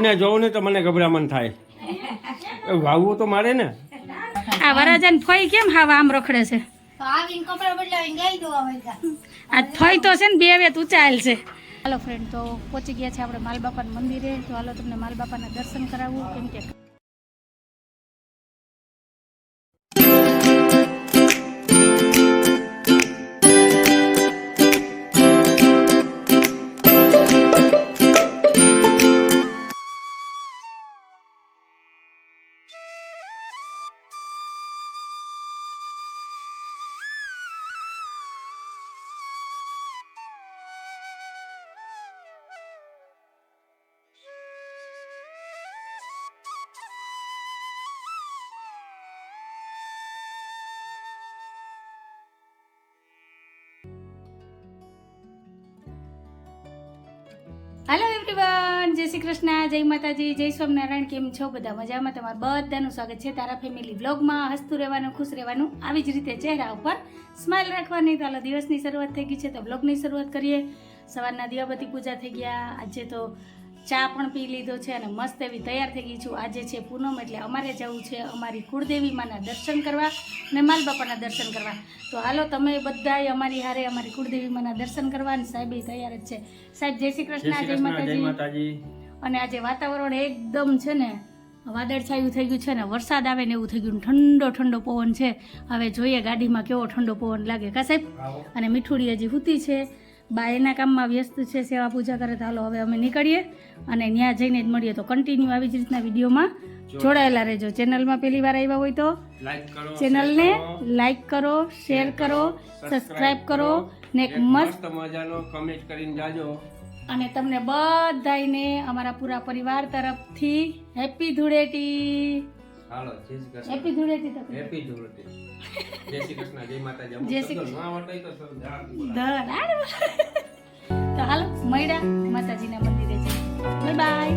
ને જોઉં ને તો મને ગભરામણ થાય. વાવવું તો મારે ને. આ વરાજાને ફોઈ કેમ હાવા આમ રખડે છે? આ ફોઈ તો છે ને બે વેત ઊંચાયેલ છે. હાલો ફ્રેન્ડ, તો પહોંચી ગયા છે આપણે માલબાપાના મંદિરે. તો હાલો તમને માલબાપાના દર્શન કરાવવું. કેમ કે હેલો એવરીવન, જય શ્રી કૃષ્ણ, જય માતાજી, જય સ્વામિનારાયણ. કેમ છો બધા? મજામાં? તમારું બધાનું સ્વાગત છે તારા ફેમિલી વ્લોગમાં. હસતું રહેવાનું, ખુશ રહેવાનું, આવી જ રીતે ચહેરા ઉપર સ્માઇલ રાખવાની. તો હાલો દિવસની શરૂઆત થઈ ગઈ છે, તો વ્લોગની શરૂઆત કરીએ. સવારના દિવાબત્તી પૂજા થઈ ગયા. આજે તો ચા પણ પી લીધો છે અને મસ્ત એવી તૈયાર થઈ ગઈ છું. આજે છે પૂનમ, એટલે અમારે જવું છે અમારી કુળદેવી માના દર્શન કરવા અને માલબાપાના દર્શન કરવા. તો હાલો તમે બધાય અમારી હારે અમારી કુળદેવી માના દર્શન કરવા. અને સાહેબ તૈયાર જ છે. સાહેબ જય શ્રી કૃષ્ણ, જય માતાજી. અને આજે વાતાવરણ એકદમ છે ને વાદળછાયું થઈ ગયું છે ને વરસાદ આવે ને એવું થઈ ગયું. ઠંડો ઠંડો પવન છે. હવે જોઈએ ગાડીમાં કેવો ઠંડો પવન લાગે કા સાહેબ. અને મીઠુડી હજી સૂતી છે, બા એના કામમાં વ્યસ્ત છે, સેવા પૂજા કરે. તો હાલો હવે અમે નીકળીએ અને ત્યાં જઈને જ મળીએ. તો કન્ટિન્યુ આવી જ રીતના વિડીયોમાં જોડાયેલા રહેજો. ચેનલમાં પહેલી વાર આવ્યા હોય તો ચેનલને લાઈક કરો, શેર કરો, સબસ્ક્રાઇબ કરો ને એક મસ્ત મજાનો કમેન્ટ કરીને જાજો. અને તમને બધાયને અમારા પૂરા પરિવાર તરફથી હેપી ધૂળેટી. હાલો જય શ્રી કૃષ્ણ. હેપી ધૂળેટી. તો હેપી ધૂળેટી. જય શ્રી કૃષ્ણ, જય માતાજી. જય શ્રી કૃષ્ણ. ના આવડે તો સર તો હાલો મળ્યા માતાજીના મંદિરે જઈએ. Bye bye.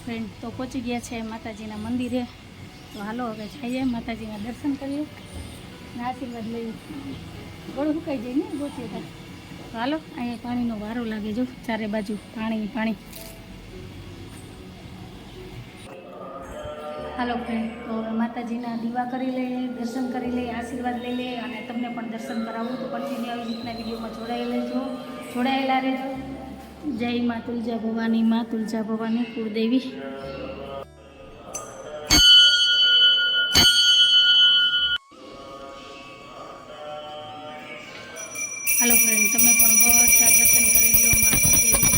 ફ્રેન્ડ, તો પહોંચી ગયા છે માતાજીના મંદિરે. તો હાલો હવે જઈએ માતાજીના દર્શન કરીએ ને આશીર્વાદ લઈએ. ગળું સુકાઈ જાય ને ગોચીએ તો હાલો. અહીંયા પાણીનો વારો લાગે, જો ચારે બાજુ પાણી પાણી. હાલો ફ્રેન્ડ, તો હવે માતાજીના દીવા કરી લઈએ, દર્શન કરી લઈએ, આશીર્વાદ લઈ લઈએ અને તમને પણ દર્શન કરાવું. તો કન્ટિન્યુ આવી રીતના વિડીયોમાં જોડાયેલા રહેજો. જય મા તુલજા ભવાની, મા તુલજા ભવાની કુળદેવી. હાલો ફ્રેન્ડ, તમે પણ બધા દર્શન કરી લો મા કુળદેવીના.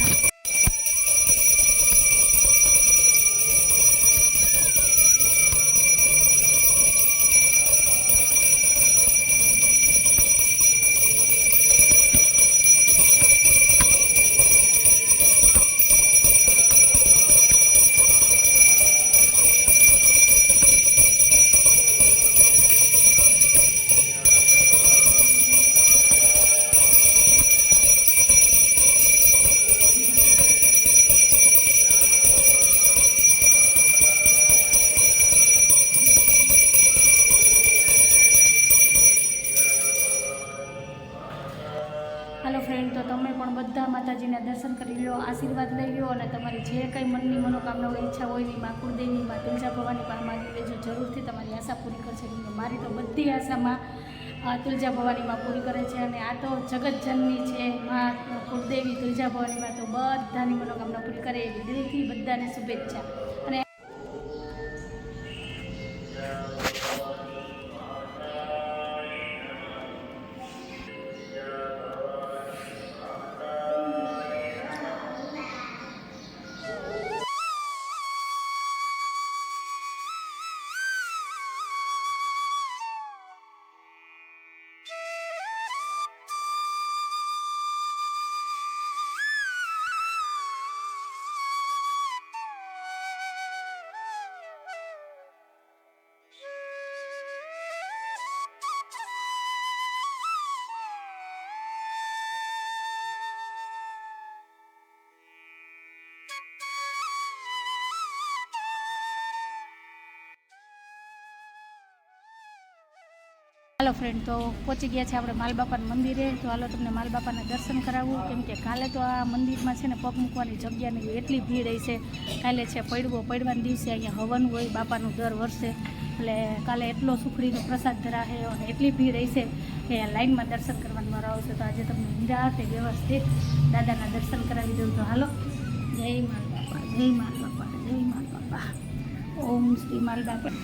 હાલો ફ્રેન્ડ, તો તમે પણ બધા માતાજીના દર્શન કરી લો, આશીર્વાદ લઈ લો અને તમારી જે કંઈ મનની મનોકામના હોય, ઈચ્છા હોય એની મા કુળદેવી, મા તુલજા ભવાની પણ માગી લેજો. જરૂરથી તમારી આશા પૂરી કરશે. કેમ કે મારી તો બધી આશામાં તુલજા ભવાનીમાં પૂરી કરે છે. અને આ તો જગતજનની છે માં કુળદેવી તુલજા ભવાનીમાં તો બધાની મનોકામના પૂરી કરે એવી દિલથી બધાને શુભેચ્છા. અને હાલો ફ્રેન્ડ, તો પહોંચી ગયા છે આપણે માલબાપાના મંદિરે. તો હાલો તમને માલબાપાના દર્શન કરાવવું, કેમ કે કાલે તો આ મંદિરમાં છે ને પગ મૂકવાની જગ્યાની એટલી ભીડ હશે. કાલે છે પડવાના દિવસે અહીંયા હવન હોય બાપાનું દર વર્ષે, એટલે કાલે એટલો સુખડીનો પ્રસાદ ધરાશે અને એટલી ભીડ હશે કે લાઈનમાં દર્શન કરવાનો વારો આવશે. તો આજે તમને નિરાંતે વ્યવસ્થિત દાદાના દર્શન કરાવી દઉં. તો હાલો, જય માલબાપા, જય માલબાપા, જય માલબાપા, ઓમ શ્રી માલબાપા.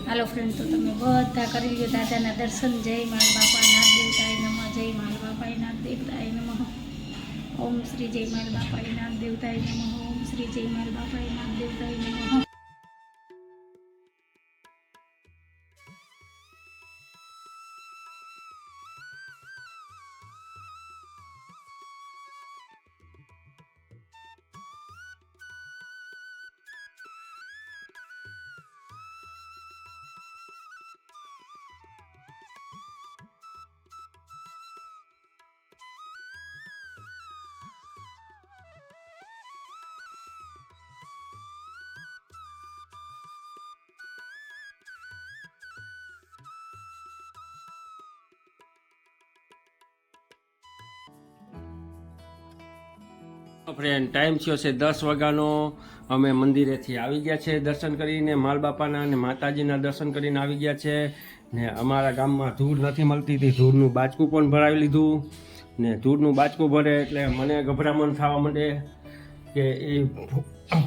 હાલો ફ્રેન્ડ, તો તમે બધા કરી લ્યો દાદાના દર્શન. જય માલ બાપા નાથ દેવતાય નમઃ, જય માલ બાપાય નાથ દેવતાય નમઃ, ઓમ શ્રી જય માલ બાપાય નાથ દેવતાય નમઃ, ઓમ શ્રી જય માલ બાપાય નાથ દેવતાય નમઃ. ફ્રેન્ડ, ટાઈમ થયો છે 10 વાગ્યાનો. અમે મંદિરેથી આવી ગયા છે દર્શન કરીને, માલબાપાના અને માતાજીના દર્શન કરીને આવી ગયા છે. ને અમારા ગામમાં ધૂળ નથી મળતી હતી, ધૂળનું બાચકું પણ ભરાવી લીધું. ને ધૂળનું બાચકું ભરે એટલે મને ગભરામણ થવા માંડે કે એ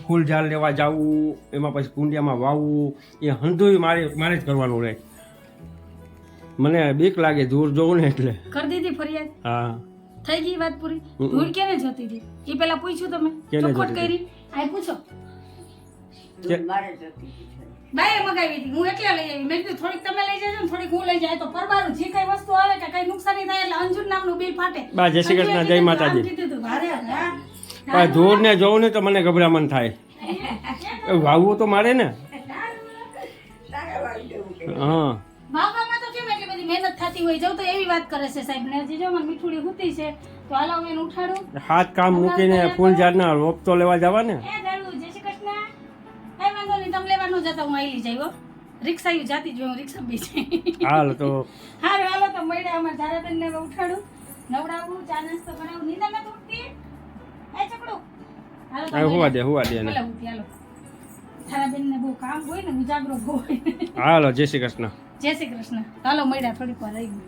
ફૂલ ઝાડ લેવા જવું, એમાં પછી કુંડિયામાં વાવવું, એ હંધુય મારે જ કરવાનું રહે. મને બીક લાગે ધૂળ જોઉં ને એટલે. કરી દીધી ફરિયાદ? હા, થઈ ગઈ વાત પૂરી. ધૂળ કેને જોતી હતી એ પેલા પૂછ્યું તમે? ચોખવટ કરી આ પૂછો. બાએ મગાવી હતી, હું એટલે લઈ આવી. મેં કીધું થોડીક તમે લઈ જજો ને થોડીક હું લઈ જાય, તો પરબારું જે કઈ વસ્તુ આવે કે કઈ નુકસાની થાય એટલે અંજુર નામનું બિલ ફાટે. બા જય શ્રી કૃષ્ણ, જય માતાજી. ધૂળ ને જોઉં ને તો મને ગભરામણ થાય. વાવવું તો મારે ને. હા, વાવવામાં તો કેમ એટલી બધી મહેનત થતી હોય. જવું તો એવી વાત કરે છે સાહેબ ને. હજી જો મને મીઠુડી હુતી છે તો હાલો હું એને ઉઠાડું. હાથ કામ મૂકીને ફૂલ ઝાડના રોપ તો લેવા જવા ને. એ ગાડું જય શ્રી કૃષ્ણ. કઈ વાંધો નહીં, તમે લેવા ન જતા હું આઈ લઈ જાય. રિક્ષા યુ જાતી જ હું રિક્ષા બી છે. હાલ તો હારું હાલો તો મળ્યા. અમારે ધારાબેન ને ઉઠાડું, નવડાવું, ચા નાસ્તો બનાવું. નીંદા મેં ઉઠતી એ ચકડું. હાલો તો હુવા દે ને. હાલો ધારાબેન ને બહુ કામ હોય ને, ઉજાગરો બહુ હોય. હાલો, જય શ્રી કૃષ્ણ. જય શ્રી કૃષ્ણ. હાલો મળ્યા, થોડીક વાર રહી ગયું.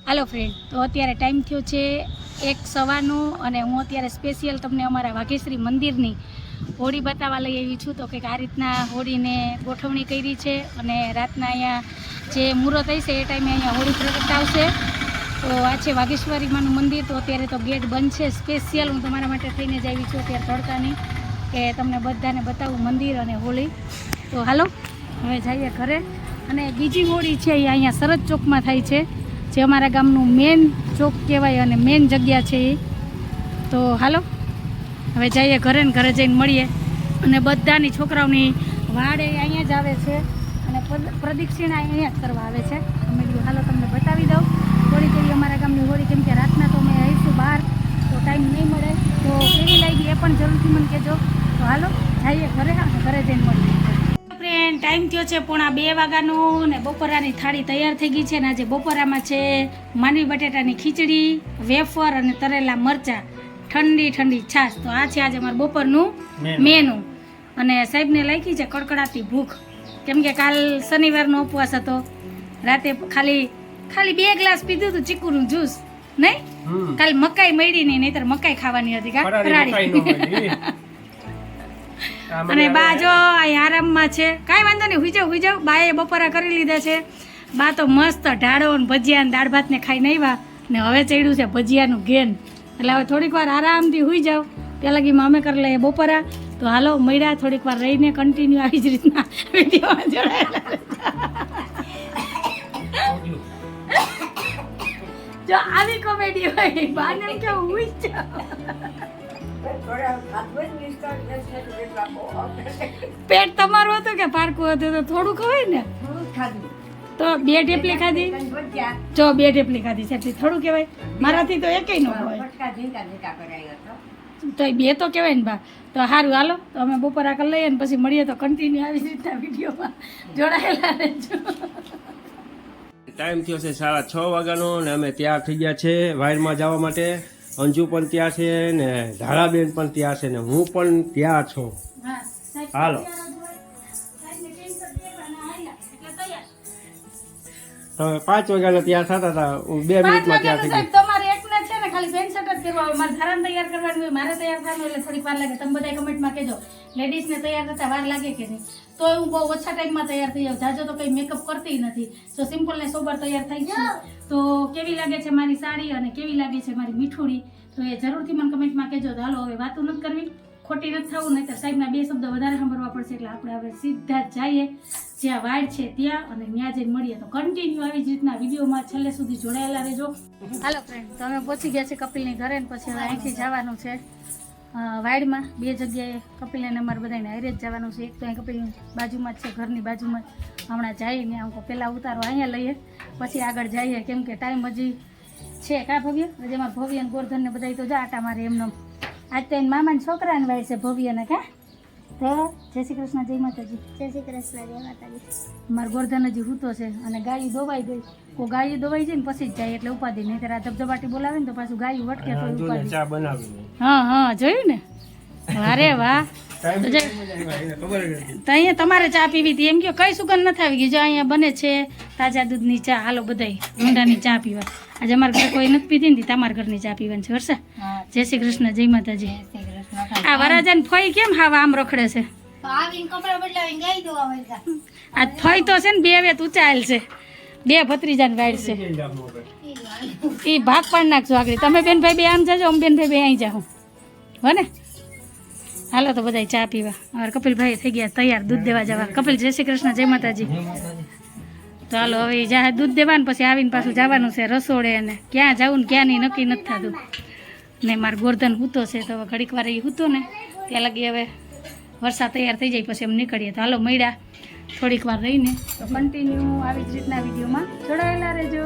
હાલો ફ્રેન્ડ, તો અત્યારે ટાઈમ થયો છે 1:15 અને હું અત્યારે સ્પેશિયલ તમને અમારા વાઘેશ્વરી મંદિરની હોળી બતાવવા લઈ આવી છું. તો કંઈક આ રીતના હોળીને ગોઠવણી કરી છે અને રાતના અહીંયા જે મુહૂર્ત હશે એ ટાઈમે અહીંયા હોળી પ્રગટાવશે. તો આ છે વાઘેશ્વરીમાંનું મંદિર. તો અત્યારે તો ગેટ બંધ છે. સ્પેશિયલ હું તમારા માટે થઈને જ આવી છું અત્યારે તડકાની, કે તમને બધાને બતાવું મંદિર અને હોળી. તો હાલો હવે જઈએ ઘરે. અને બીજી હોળી છે એ અહીંયા સરદ ચોકમાં થાય છે, જે અમારા ગામનું મેન ચોક કહેવાય અને મેન જગ્યા છે એ. તો હાલો હવે જઈએ ઘરે ને ઘરે જઈને મળીએ. અને બધાની છોકરાઓની વાડ એ અહીંયા જ આવે છે અને પ્રદક્ષિણા અહીંયા જ કરવા આવે છે. અમે કીધું હાલો તમને બતાવી દઉં હોળી કેવી અમારા ગામની હોળી, કેમ કે રાતના તો અમે આવીશું બહાર તો ટાઈમ નહીં મળે. તો કેવી લાગી એ પણ જરૂરથી મને કહેજો. તો હાલો જઈએ ઘરે અને ઘરે જઈને મળીએ. ફ્રેન્ડ, ટાઈમ થયો છે 1:30 વાગ્યાનો ને બપોરાની થાળી તૈયાર થઈ ગઈ છે. ને આજે બપોરામાં છે માંડવી બટેટાની ખીચડી, વેફર અને તરેલા મરચાં, ઠંડી ઠંડી છાશ. તો આ છે આજે અમારું બપોરનું મેનુ. અને સાહેબને લાગી છે કડકડાતી ભૂખ, કેમ કે કાલ શનિવારનો ઉપવાસ હતો રાતે ખાલી 2 ગ્લાસ પીધું હતું ચીકુનું જ્યુસ નહીં કાલે મકાઈ મળી નહીં નહીતર મકાઈ ખાવાની હતી કા ફરાળી અને બા જો અહીં આરામમાં છે કાંઈ વાંધો નહીં હુઈ જાવ બાએ બપોરા કરી લીધા છે બા તો મસ્ત ઢાળો ને ભજીયા ને દાળ ભાત ને ખાઈને આવ્યા ને હવે ચડ્યું છે ભજીયાનું ઘેન એટલે હવે થોડીક વાર આરામથી હુઈ જાવ ત્યાં લગીમાં અમે કરી લઈએ બપોરા તો હાલો મળ્યા થોડીક વાર રહીને કન્ટિન્યુ આવી જ રીતના વિડીયોમાં જોડાયેલા જો આવી કોમેડી હોય બાને કે હુઈ જાવ પેટ તમારું હતું કે પારકું હતું તો થોડું ખવાય ને તો 2 ટેપલી ખાધી જો 2 ટેપલી ખાધી છે થોડું કહેવાય મારાથી તો એકેય ન હોય તો 2 તો કહેવાય ને બા તો સારું હાલો તો અમે બપોરા કરી લઈએ ને પછી મળીએ તો કન્ટિન્યુ આવી રીતના વિડીયોમાં જોડાયેલા રહેજો ટાઈમ થયો છે 6:30 વાગ્યાનો ને અમે તૈયાર થઈ ગયા છે વાયરમાં જવા માટે અંજુ પણ ત્યાં છે ને ધારાબેન પણ ત્યાં છે ને હું પણ ત્યાં છું હાલો તમે 5 વાગ્યાના ત્યાં થતા હતા હું 2 મિનિટમાં ત્યાં થઈ ગઈ તમારે એકને છે ને ખાલી પેન્ટ શર્ટ જ કરવા આવે મારે ધારાને તૈયાર કરવાનું હોય મારે તૈયાર થવાનું એટલે થોડીક વાર લાગે તમે બધા કમેન્ટમાં કહેજો લેડીઝને તૈયાર થતા વાર લાગે કે નહીં તો હું બહુ ઓછા ટાઈમમાં તૈયાર થઈ જાઉં જાજો તો કંઈ મેકઅપ કરતી નથી તો સિમ્પલ ને સોબર તૈયાર થઈ છું તો કેવી લાગે છે મારી સાડી અને કેવી લાગે છે મારી મીઠુડી તો એ જરૂરથી મને કમેન્ટમાં કહેજો તો હાલો હવે વાતો નથી કરવી ખોટી નથી થવું નહીં તો સાહેબના 2 શબ્દ વધારે સાંભળવા પડશે એટલે આપણે હવે સીધા જ જઈએ જ્યાં વાડ છે ત્યાં અને ત્યાં જઈને મળીએ તો કન્ટિન્યુ આવી જ રીતના વિડીયોમાં છેલ્લે સુધી જોડાયેલા રહેજો હાલો ફ્રેન્ડ તો અમે પહોંચી ગયા છે કપિલની ઘરે ને પછી હવે અહીંથી જવાનું છે વાડમાં 2 જગ્યાએ કપિલને અમારે બધાને હારે જ જવાનું છે એક તો અહીં કપિલની બાજુમાં જ છે ઘરની બાજુમાં જ હમણાં જઈને આમ પહેલાં ઉતારો અહીંયા લઈએ પછી આગળ જઈએ કેમ કે ટાઈમ હજી છે કાં ભવ્ય હજી અમારે ભવ્ય અને ગોરધનને બધા તો જા આટા મારે એમનો આજ તો એને મામાને છોકરાને વાય છે ભવ્યને કાં તો જય શ્રી કૃષ્ણ જય માતાજી જય શ્રી કૃષ્ણ જય માતાજી મારો ગોરધન હજી હૂતો છે અને ગાયું દોવાઈ ગઈ કોઈ ગાયું દોવાઈ જાય ને પછી જ જાય એટલે ઉપાધિ નહીં ત્યારે આ ધબધબાટી બોલાવે ને તો પાછું ગાયું વટકે તો ઉપાધિ ચા બનાવી હા જોયું ને અરે વાહ તો અહીંયા તમારે ચા પીવી હતી એમ કહો કઈ સુગંધ નથી આવી ગઈ જો અહીંયા બને છે તાજા દૂધની ચા હાલો બધાય ઊંડાની ચા પીવા આજે અમારા ઘરે કોઈ નથી પીધી ને તમારા ઘરની ચા પીવાની છે વર્ષા જય શ્રી કૃષ્ણ જય માતાજી આ વરાજાને ફઈ કેમ હાવા આમ રખડે છે આ ફઈ તો છે ને 2 વેત ઊંચાયેલ છે 2 ભત્રીજાને વાડ છે એ ભાગ પાડી નાખજો આગળ તમે બેન ભાઈ 2 આમ જાજો અમે બેન ભાઈ 2 અહીં જાઓ હો ને હાલો તો બધા ચા પીવા હવે કપિલભાઈ થઈ ગયા તૈયાર દૂધ દેવા જવા કપિલ જય શ્રી કૃષ્ણ જય માતાજી તો હાલો હવે જા દૂધ દેવાનું પછી આવીને પાછું જવાનું છે રસોડે અને ક્યાં જવું ને ક્યાં નહીં નક્કી નથી થતું ને મારું ગોરધન હૂતો છે તો હવે ઘડીક વાર એ હૂતો ને ત્યાં લગી હવે વરસાદ તૈયાર થઈ જાય પછી એમ નીકળીએ તો હાલો મળ્યા થોડીક વાર રહીને તો કન્ટિન્યુ આવી જ રીતના વિડીયોમાં જોડાયેલા રહેજો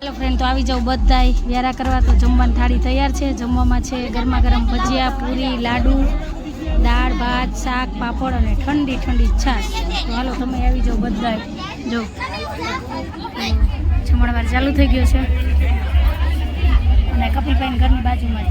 હેલો ફ્રેન્ડ તો આવી જાવ બધાય વ્યારા કરવા તો જમવાની થાળી તૈયાર છે જમવામાં છે ગરમા ગરમ ભજીયા પૂરી લાડુ દાળ ભાત શાક પાપડ અને ઠંડી ઠંડી છાશ તો હાલો તમે આવી જાવ બધાય જો જમણવાર ચાલુ થઈ ગયો છે અને કપિલભાઈ ઘરની બાજુમાં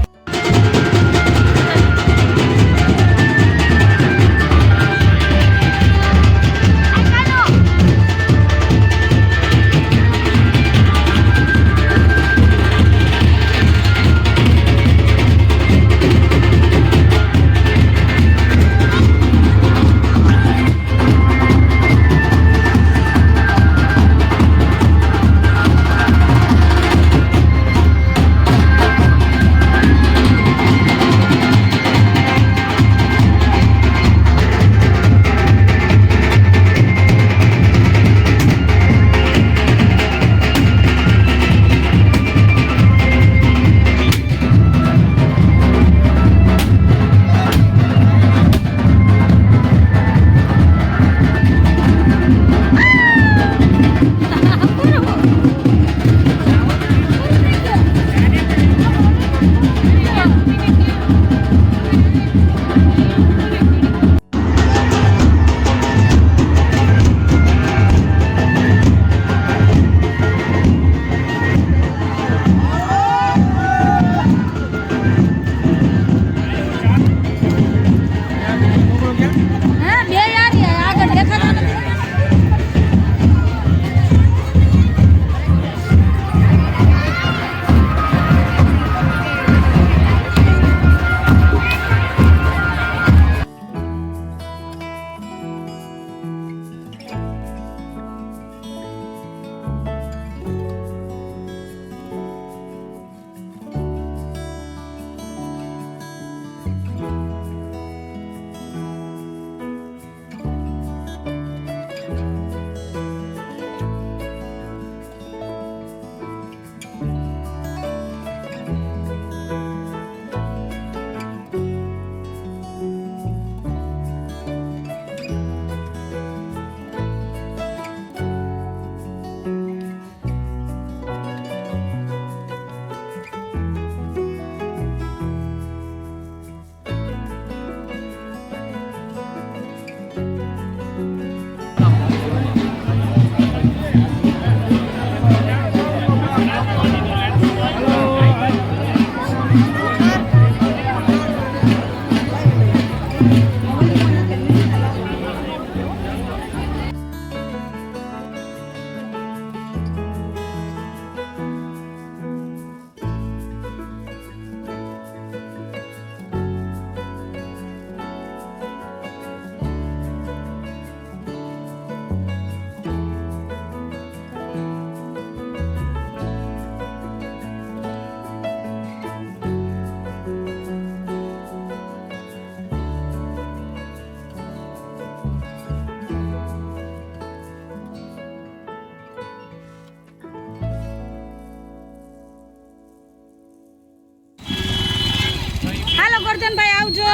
ગોવર્ધનભાઈ આવજો.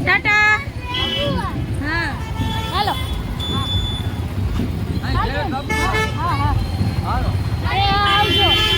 ટાટા. હા હાલો. હા હા આવજો.